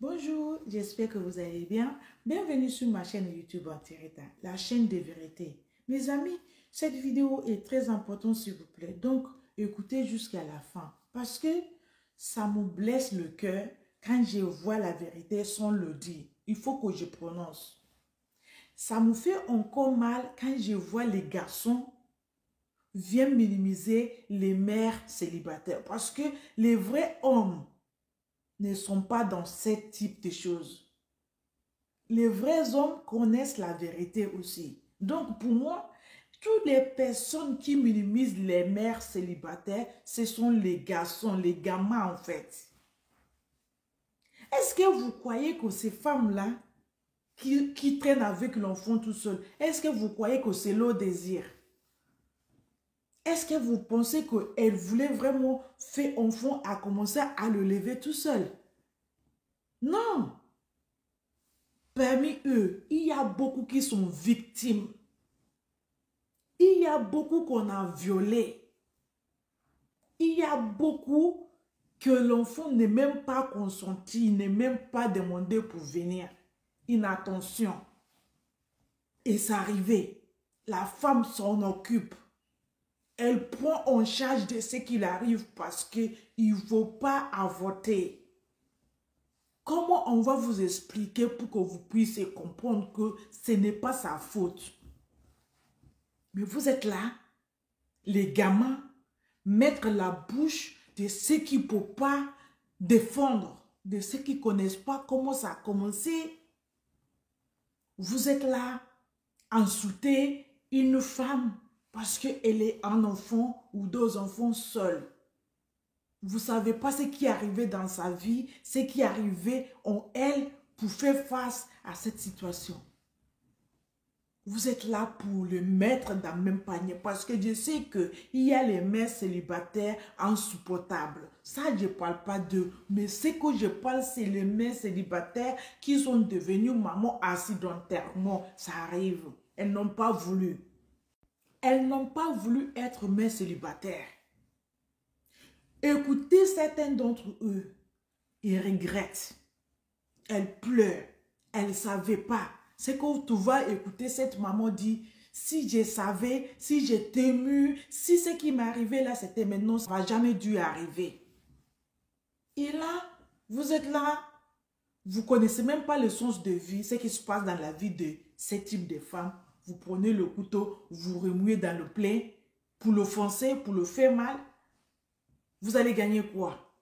Bonjour, j'espère que vous allez bien. Bienvenue sur ma chaîne YouTube Antireta, la chaîne des vérités. Mes amis, cette vidéo est très importante s'il vous plaît. Donc, écoutez jusqu'à la fin parce que ça me blesse le cœur quand je vois la vérité sans le dire. Il faut que je prononce. Ça me fait encore mal quand je vois les garçons viennent minimiser les mères célibataires parce que les vrais hommes ne sont pas dans ce type de choses. Les vrais hommes connaissent la vérité aussi. Donc pour moi, toutes les personnes qui minimisent les mères célibataires, ce sont les garçons, les gamins en fait. Est-ce que vous croyez que ces femmes-là qui traînent avec l'enfant tout seul, est-ce que vous croyez que c'est leur désir? Est-ce que vous pensez qu'elle voulait vraiment faire enfant à commencer à le lever tout seul? Non. Parmi eux, il y a beaucoup qui sont victimes. Il y a beaucoup qu'on a violé. Il y a beaucoup que l'enfant n'est même pas consenti, n'est même pas demandé pour venir. Inattention. Et c'est arrivé. La femme s'en occupe. Elle prend en charge de ce qu'il arrive parce qu'il ne faut pas avorter. Comment on va vous expliquer pour que vous puissiez comprendre que ce n'est pas sa faute? Mais vous êtes là, les gamins, mettre la bouche de ceux qui ne peuvent pas défendre, de ceux qui ne connaissent pas comment ça a commencé. Vous êtes là, insulter une femme parce qu'elle est un enfant ou deux enfants seuls. Vous ne savez pas ce qui est arrivé dans sa vie, ce qui est arrivé en elle pour faire face à cette situation. Vous êtes là pour le mettre dans le même panier parce que je sais qu'il y a les mères célibataires insupportables. Ça, je ne parle pas d'eux. Mais ce que je parle, c'est les mères célibataires qui sont devenues mamans accidentellement. Ça arrive. Elles n'ont pas voulu. Elles n'ont pas voulu être mères célibataires. Écoutez certains d'entre eux. Ils regrettent. Elles pleurent. Elles ne savaient pas. C'est que tu vas écouter cette maman dit, si je savais, si j'étais émue, si ce qui m'est arrivé là, c'était maintenant, ça ne va jamais dû arriver. Et là, vous êtes là, vous ne connaissez même pas le sens de vie, ce qui se passe dans la vie de ce type de femme. Vous prenez le couteau, vous remuez dans le plein pour l'offenser, pour le faire mal. Vous allez gagner quoi?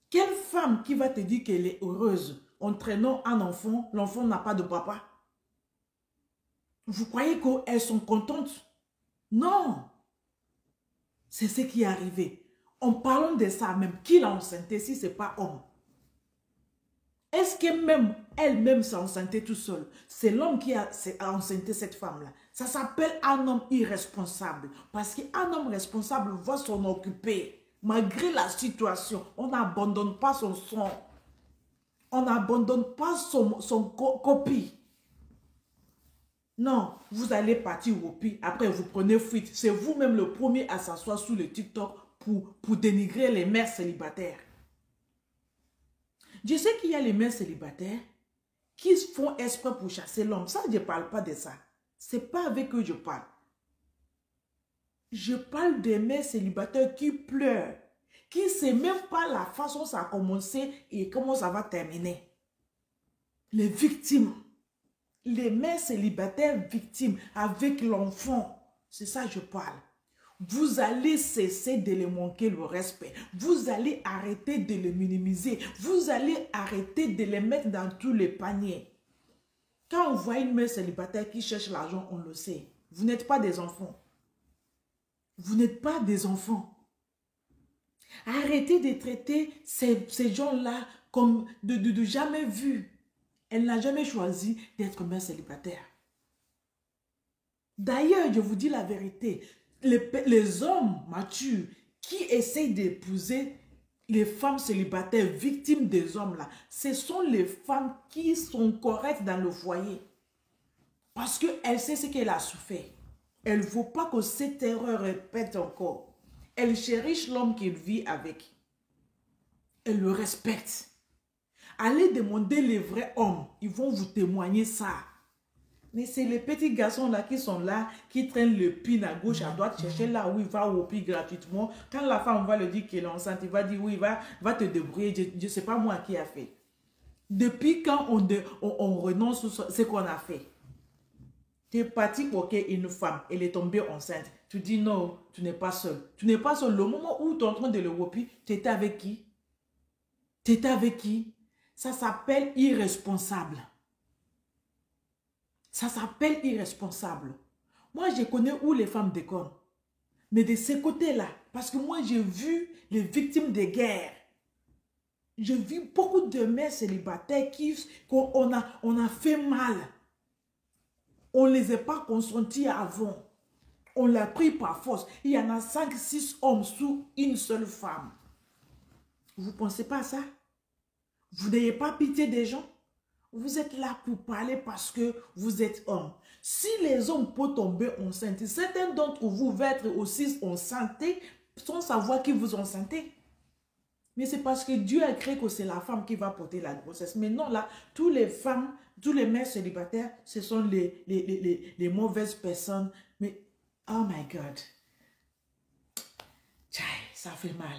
Quelle femme qui va te dire qu'elle est heureuse en traînant un enfant, l'enfant n'a pas de papa? Vous croyez qu'elles sont contentes? Non. C'est ce qui est arrivé. En parlant de ça même, qui l'a enceinté si ce n'est pas homme? Est-ce que même elle-même s'est enceintée tout seul? C'est l'homme qui a enceinté cette femme-là. Ça s'appelle un homme irresponsable. Parce qu'un homme responsable va s'en occuper. Malgré la situation, on n'abandonne pas son sang. On n'abandonne pas son copie. Non, vous allez partir au pire. Après, vous prenez fuite. C'est vous-même le premier à s'asseoir sous le TikTok pour dénigrer les mères célibataires. Je sais qu'il y a les mères célibataires qui font exprès pour chasser l'homme. Ça, je ne parle pas de ça. Ce n'est pas avec eux que je parle. Je parle des mères célibataires qui pleurent, qui ne savent même pas la façon dont ça a commencé et comment ça va terminer. Les victimes, les mères célibataires victimes avec l'enfant, c'est ça que je parle. Vous allez cesser de les manquer le respect. Vous allez arrêter de les minimiser. Vous allez arrêter de les mettre dans tous les paniers. Quand on voit une mère célibataire qui cherche l'argent, on le sait. Vous n'êtes pas des enfants. Vous n'êtes pas des enfants. Arrêtez de traiter ces gens-là comme de jamais vus. Elle n'a jamais choisi d'être mère célibataire. D'ailleurs, je vous dis la vérité, les hommes matures qui essayent d'épouser les femmes célibataires victimes des hommes là, ce sont les femmes qui sont correctes dans le foyer. Parce qu'elle sait ce qu'elle a souffert. Elle ne veut pas que cette erreur répète encore. Elle chérisse l'homme qu'elle vit avec. Elle le respecte. Allez demander les vrais hommes. Ils vont vous témoigner ça. Mais c'est les petits garçons là qui sont là, qui traînent le pin à gauche, à droite, chercher là où il va au pin gratuitement. Quand la femme va lui dire qu'elle est enceinte, il va dire oui, va te débrouiller. Je ne sais pas moi qui a fait. Depuis quand on renonce sur ce qu'on a fait? Tu es parti pour une femme, elle est tombée enceinte. Tu dis non, tu n'es pas seul. Tu n'es pas seul. Le moment où tu es en train de le repier, tu étais avec qui? Tu étais avec qui? Ça s'appelle irresponsable. Ça s'appelle irresponsable. Moi, je connais où les femmes déconnent. Mais de ces côtés-là, parce que moi, j'ai vu les victimes de guerre. J'ai vu beaucoup de mères célibataires qu'on a fait mal. On ne les a pas consentis avant. On l'a pris par force. Il y en a 5, 6 hommes sous une seule femme. Vous ne pensez pas à ça? Vous n'ayez pas pitié des gens? Vous êtes là pour parler parce que vous êtes homme. Si les hommes peuvent tomber enceintes, certains d'entre vous vont être aussi enceintes sans savoir qu'ils vous ont enceintés. Mais c'est parce que Dieu a créé que c'est la femme qui va porter la grossesse. Mais non, là, toutes les femmes, tous les mères célibataires, ce sont les mauvaises personnes. Mais, oh my God. Ça fait mal.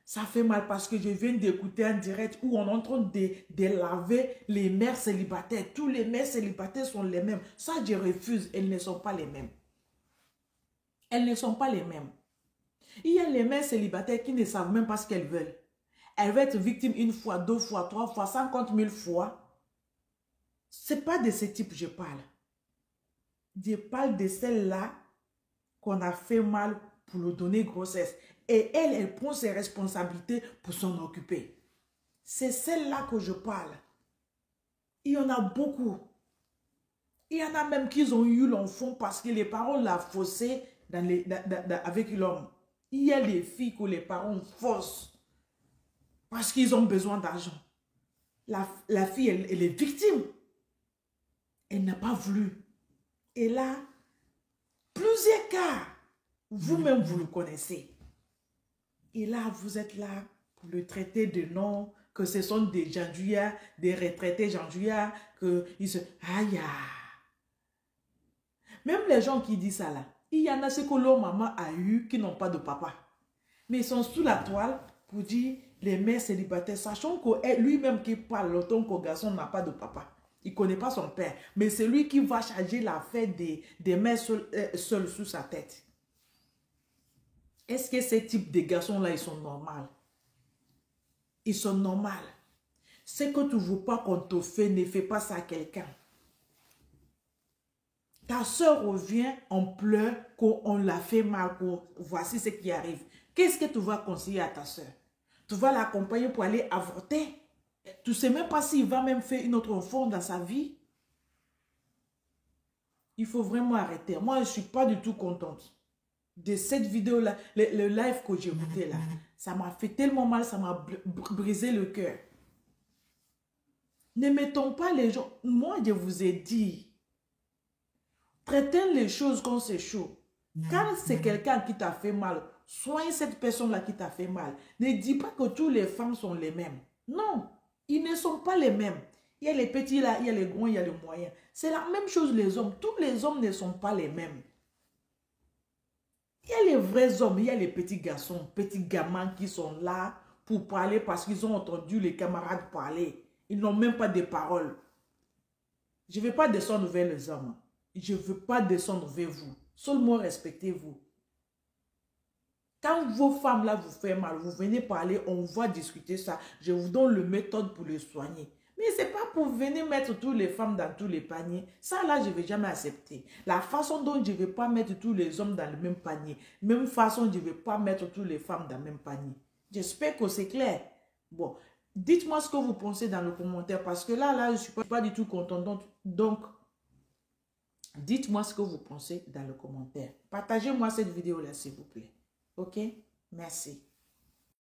Ça fait mal parce que je viens d'écouter un direct où on est en train de laver les mères célibataires. Tous les mères célibataires sont les mêmes. Ça, je refuse. Elles ne sont pas les mêmes. Elles ne sont pas les mêmes. Il y a les mères célibataires qui ne savent même pas ce qu'elles veulent. Elles veulent être victimes une fois, 2 fois, 3 fois, 50 000 fois. Ce n'est pas de ce type que je parle. Je parle de celle-là qu'on a fait mal pour lui donner grossesse. Et elle prend ses responsabilités pour s'en occuper. C'est celle-là que je parle. Il y en a beaucoup. Il y en a même qui ont eu l'enfant parce que les parents l'ont faussé avec l'homme. Il y a des filles que les parents faussent parce qu'ils ont besoin d'argent. La fille, elle est victime. Elle n'a pas voulu. Et là, plusieurs cas, vous-même, vous le connaissez. Et là, vous êtes là pour le traiter de nom, que ce sont des jandouillards, des retraités jandouillards, qu'ils se... Aïe! Même les gens qui disent ça là, il y en a ce que leur maman a eu qui n'ont pas de papa. Mais ils sont sous la toile pour dire les mères célibataires, sachant que lui-même qui parle, l'automne qu'au garçon n'a pas de papa. Il ne connaît pas son père. Mais c'est lui qui va charger l'affaire des mères seules sous sa tête. Est-ce que ces types de garçons-là, ils sont normaux? Ils sont normaux. Ce que tu ne veux pas qu'on te fait, ne fais pas ça à quelqu'un. Ta soeur revient, on pleure, qu'on l'a fait mal, voici ce qui arrive. Qu'est-ce que tu vas conseiller à ta soeur? Tu vas l'accompagner pour aller avorter? Tu ne sais même pas s'il va même faire une autre enfant dans sa vie. Il faut vraiment arrêter. Moi, je ne suis pas du tout contente de cette vidéo-là, le live que j'ai écouté là. Ça m'a fait tellement mal, ça m'a brisé le cœur. Ne mettons pas les gens... Moi, je vous ai dit, traitez les choses quand c'est chaud. Quand c'est quelqu'un qui t'a fait mal, soigne cette personne-là qui t'a fait mal. Ne dis pas que toutes les femmes sont les mêmes. Non, ils ne sont pas les mêmes. Il y a les petits là, il y a les grands, il y a les moyens. C'est la même chose les hommes. Tous les hommes ne sont pas les mêmes. Il y a les vrais hommes, il y a les petits garçons, petits gamins qui sont là pour parler parce qu'ils ont entendu les camarades parler. Ils n'ont même pas de paroles. Je ne vais pas descendre vers les hommes. Je ne veux pas descendre vers vous. Seulement respectez-vous. Quand vos femmes là vous font mal, vous venez parler, on va discuter ça. Je vous donne la méthode pour les soigner. Mais ce n'est pas pour venir mettre toutes les femmes dans tous les paniers. Ça là, je ne vais jamais accepter. La façon dont je ne vais pas mettre tous les hommes dans le même panier. Même façon, je ne vais pas mettre toutes les femmes dans le même panier. J'espère que c'est clair. Bon, dites-moi ce que vous pensez dans le commentaire. Parce que là, je ne suis pas du tout contente. Donc, dites-moi ce que vous pensez dans le commentaire. Partagez-moi cette vidéo là, s'il vous plaît. Ok? Merci.